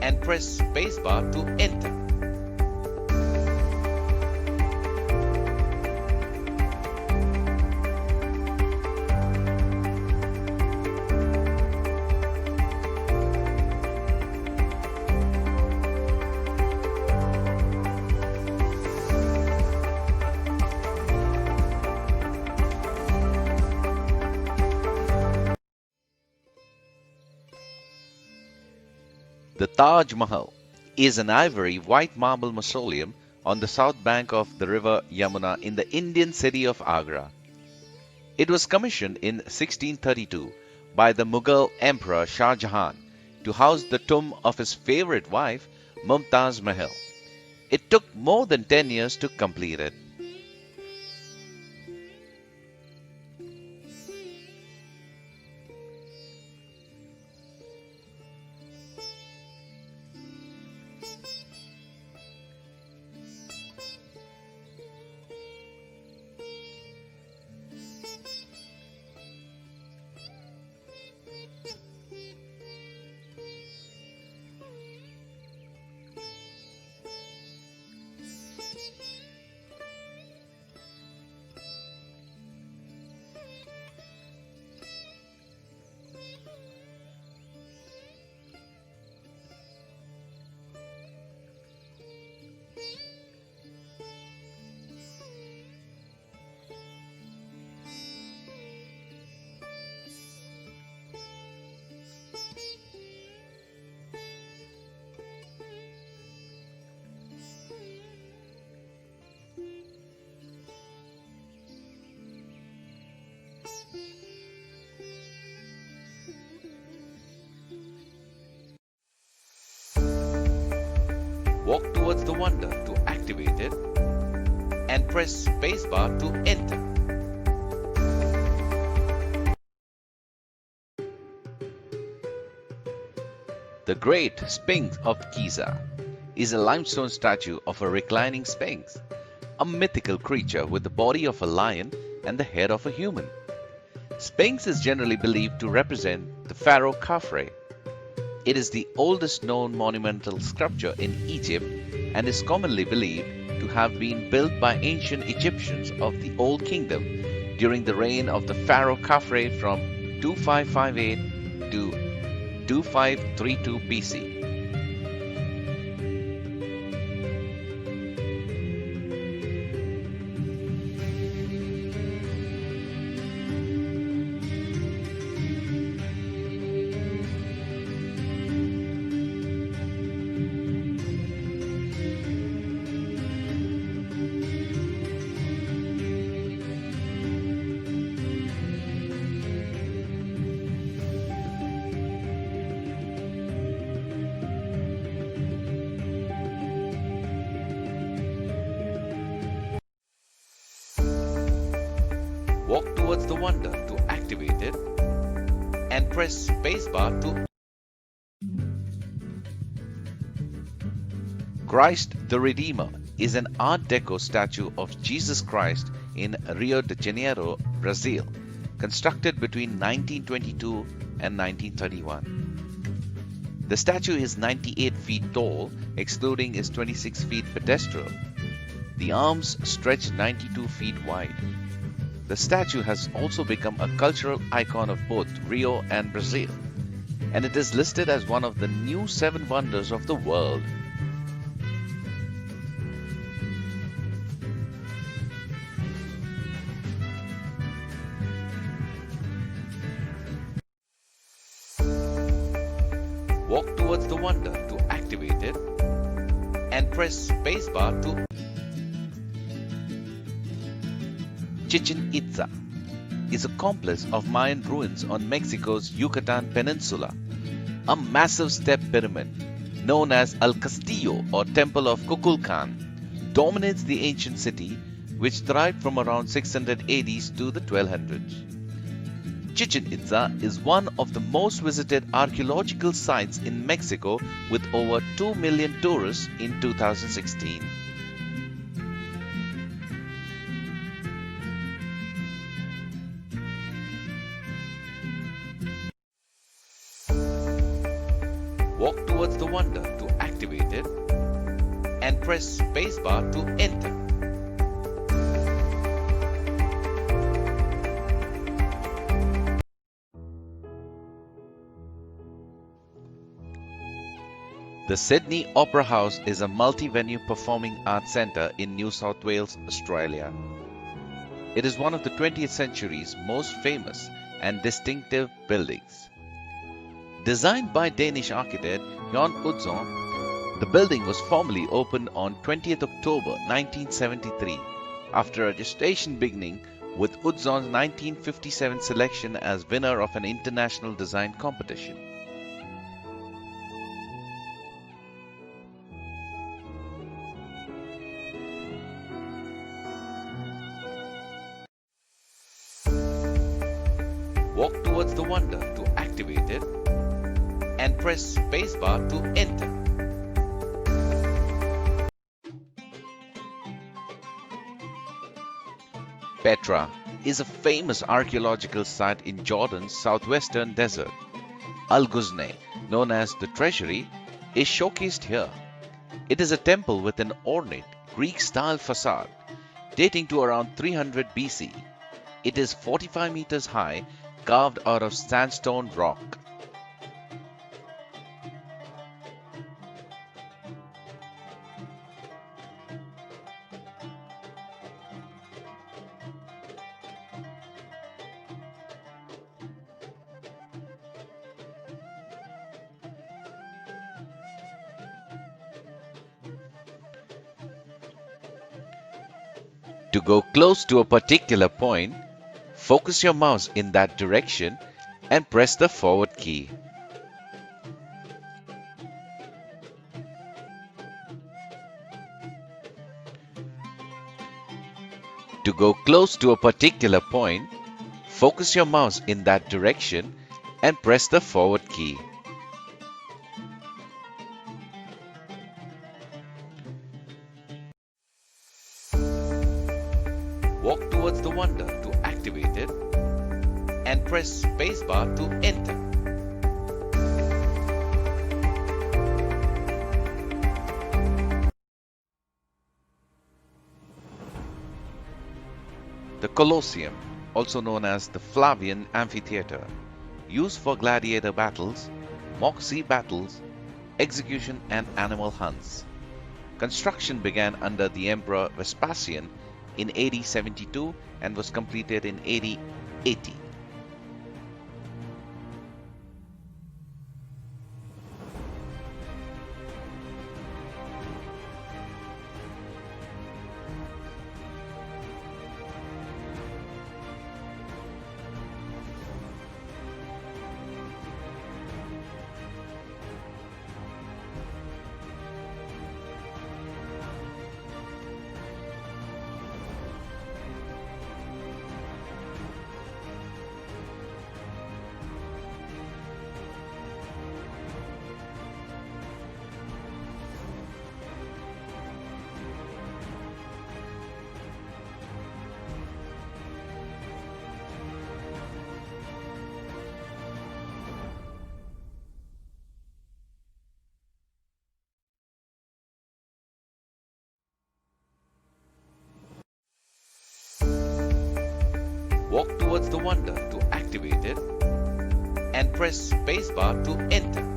and press spacebar to enter. The Taj Mahal is an ivory white marble mausoleum on the south bank of the river Yamuna in the Indian city of Agra. It was commissioned in 1632 by the Mughal Emperor Shah Jahan to house the tomb of his favorite wife Mumtaz Mahal. It took more than 10 years to complete it. Walk towards the wonder to activate it and press spacebar to enter. The Great Sphinx of Giza is a limestone statue of a reclining sphinx, a mythical creature with the body of a lion and the head of a human. Sphinx is generally believed to represent the pharaoh Khafre. It is the oldest known monumental sculpture in Egypt and is commonly believed to have been built by ancient Egyptians of the Old Kingdom during the reign of the pharaoh Khafre from 2558 to 2532 BC. Walk towards the wonder to activate it and press spacebar to. Christ the Redeemer is an Art Deco statue of Jesus Christ in Rio de Janeiro, Brazil, constructed between 1922 and 1931. The statue is 98 feet tall, excluding its 26 feet pedestal. The arms stretch 92 feet wide. The statue has also become a cultural icon of both Rio and Brazil, and it is listed as one of the new 7 wonders of the world. Walk towards the wonder to activate it and press spacebar to. Chichen Itza is a complex of Mayan ruins on Mexico's Yucatan Peninsula. A massive step pyramid, known as El Castillo or Temple of Kukulkan, dominates the ancient city, which thrived from around 600 AD to the 1200s. Chichen Itza is one of the most visited archaeological sites in Mexico with over 2 million tourists in 2016. Walk towards the wonder to activate it and press spacebar to enter. The Sydney Opera House is a multi-venue performing arts centre in New South Wales, Australia. It is one of the 20th century's most famous and distinctive buildings. Designed by Danish architect Jan Utzon, the building was formally opened on 20th October 1973 after a gestation beginning with Utzon's 1957 selection as winner of an international design competition. Walk towards the wonder to activate it and press spacebar to enter. Petra is a famous archaeological site in Jordan's southwestern desert. Al Ghuzne, known as the Treasury, is showcased here. It is a temple with an ornate Greek-style facade dating to around 300 BC. It is 45 meters high, carved out of sandstone rock. To go close to a particular point, focus your mouse in that direction and press the forward key. To go close to a particular point, focus your mouse in that direction and press the forward key. Walk towards the wonder to activate it and press spacebar to enter. The Colosseum, also known as the Flavian Amphitheatre, used for gladiator battles, mock sea battles, execution and animal hunts. Construction began under the Emperor Vespasian in AD 72 and was completed in AD 80. Walk towards the wonder to activate it and press spacebar to enter.